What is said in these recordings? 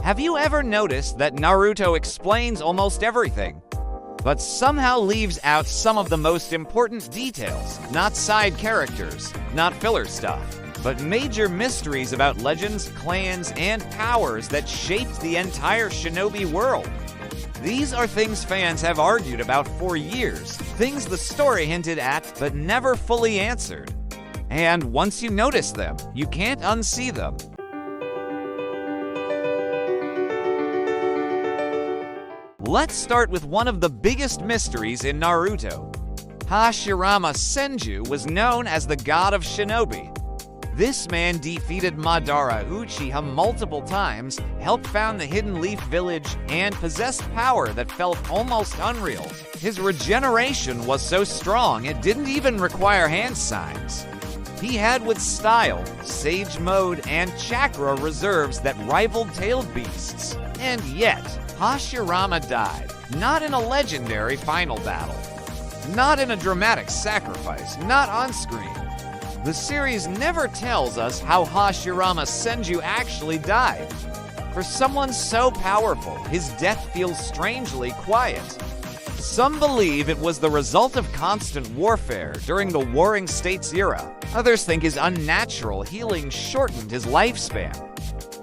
Have you ever noticed that Naruto explains almost everything, but somehow leaves out some of the most important details? Not side characters, not filler stuff, but major mysteries about legends, clans, and powers that shaped the entire shinobi world. These are things fans have argued about for years, things the story hinted at but never fully answered. And once you notice them, you can't unsee them. Let's start with one of the biggest mysteries in Naruto. Hashirama Senju was known as the god of shinobi. This man defeated Madara Uchiha multiple times, helped found the Hidden Leaf Village, and possessed power that felt almost unreal. His regeneration was so strong it didn't even require hand signs. He had with style, Sage Mode, and Chakra reserves that rivaled tailed beasts. And yet, Hashirama died, not in a legendary final battle, not in a dramatic sacrifice, not on screen. The series never tells us how Hashirama Senju actually died. For someone so powerful, his death feels strangely quiet. Some believe it was the result of constant warfare during the Warring States era. Others think his unnatural healing shortened his lifespan.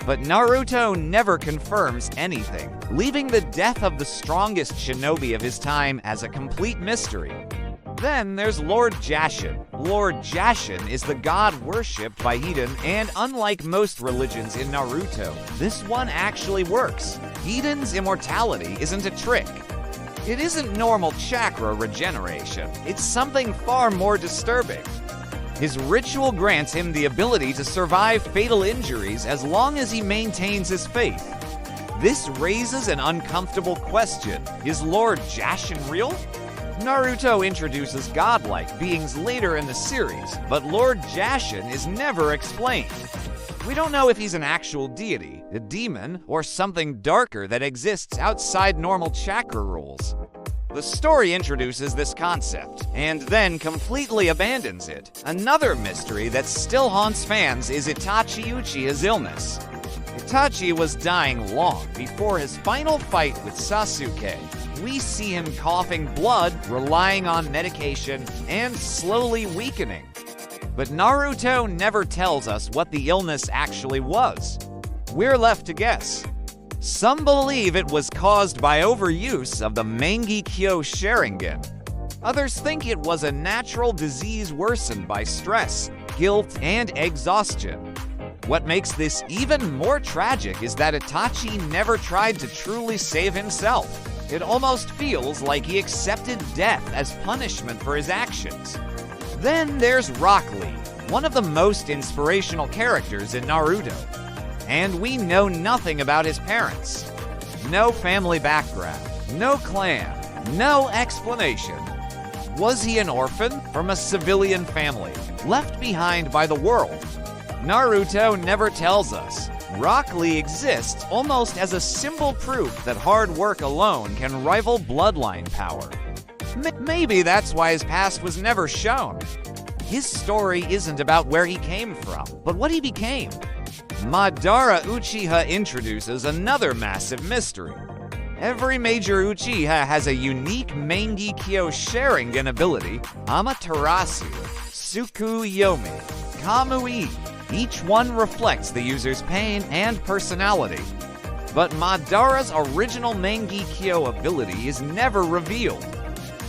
But Naruto never confirms anything, leaving the death of the strongest shinobi of his time as a complete mystery. Then there's Lord Jashin. Lord Jashin is the god worshipped by Eden, and unlike most religions in Naruto, this one actually works. Eden's immortality isn't a trick. It isn't normal chakra regeneration, it's something far more disturbing. His ritual grants him the ability to survive fatal injuries as long as he maintains his faith. This raises an uncomfortable question. Is Lord Jashin real? Naruto introduces godlike beings later in the series, but Lord Jashin is never explained. We don't know if he's an actual deity, a demon, or something darker that exists outside normal chakra rules. The story introduces this concept, and then completely abandons it. Another mystery that still haunts fans is Itachi Uchiha's illness. Itachi was dying long before his final fight with Sasuke. We see him coughing blood, relying on medication, and slowly weakening. But Naruto never tells us what the illness actually was. We're left to guess. Some believe it was caused by overuse of the Mangekyo Sharingan. Others think it was a natural disease worsened by stress, guilt, and exhaustion. What makes this even more tragic is that Itachi never tried to truly save himself. It almost feels like he accepted death as punishment for his actions. Then there's Rock Lee, one of the most inspirational characters in Naruto. And we know nothing about his parents. No family background, no clan, no explanation. Was he an orphan from a civilian family, left behind by the world? Naruto never tells us. Rock Lee exists almost as a simple proof that hard work alone can rival bloodline power. Maybe that's why his past was never shown. His story isn't about where he came from, but what he became. Madara Uchiha introduces another massive mystery. Every major Uchiha has a unique Mangekyo Sharingan ability, Amaterasu, Tsukuyomi, Kamui. Each one reflects the user's pain and personality. But Madara's original Mangekyo ability is never revealed.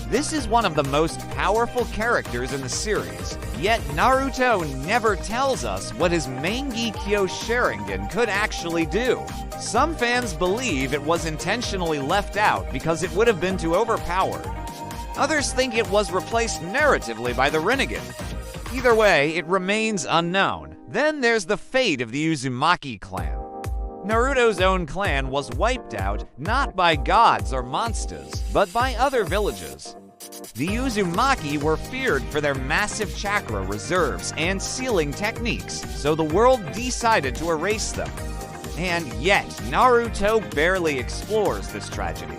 This is one of the most powerful characters in the series, yet Naruto never tells us what his Mangekyo Sharingan could actually do. Some fans believe it was intentionally left out because it would have been too overpowered. Others think it was replaced narratively by the Rinnegan. Either way, it remains unknown. Then there's the fate of the Uzumaki clan. Naruto's own clan was wiped out not by gods or monsters, but by other villages. The Uzumaki were feared for their massive chakra reserves and sealing techniques, so the world decided to erase them. And yet, Naruto barely explores this tragedy.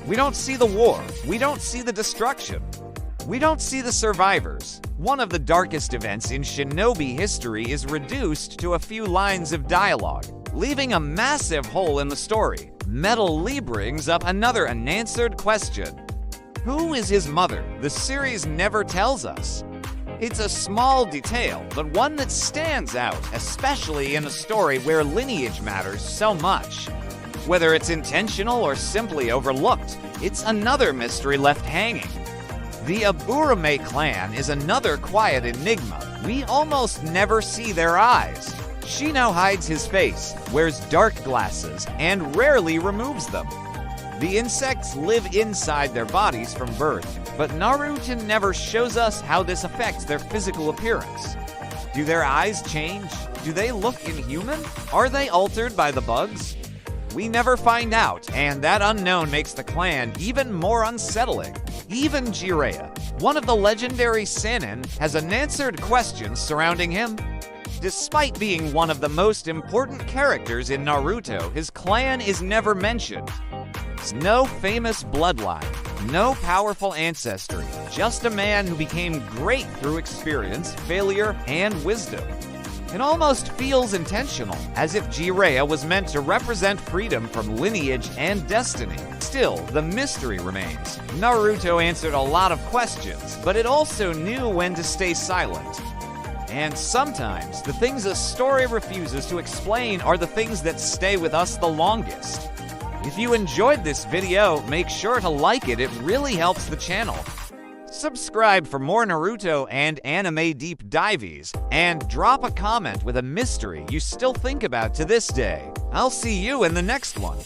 We don't see the war, we don't see the destruction. We don't see the survivors. One of the darkest events in shinobi history is reduced to a few lines of dialogue. leaving a massive hole in the story. Metal Lee brings up another unanswered question. Who is his mother? The series never tells us. It's a small detail, but one that stands out, especially in a story where lineage matters so much. Whether it's intentional or simply overlooked, it's another mystery left hanging. The Aburame clan is another quiet enigma. We almost never see their eyes. Shino hides his face, wears dark glasses, and rarely removes them. The insects live inside their bodies from birth, but Naruto never shows us how this affects their physical appearance. Do their eyes change? Do they look inhuman? Are they altered by the bugs? We never find out, and that unknown makes the clan even more unsettling. Even Jiraiya, one of the legendary Sannin, has unanswered questions surrounding him. Despite being one of the most important characters in Naruto, his clan is never mentioned. There's no famous bloodline, no powerful ancestry, just a man who became great through experience, failure, and wisdom. It almost feels intentional, as if Jiraiya was meant to represent freedom from lineage and destiny. Still, the mystery remains. Naruto answered a lot of questions, but it also knew when to stay silent. And sometimes, the things a story refuses to explain are the things that stay with us the longest. If you enjoyed this video, make sure to like it really helps the channel. Subscribe for more Naruto and anime deep dives, and drop a comment with a mystery you still think about to this day. I'll see you in the next one.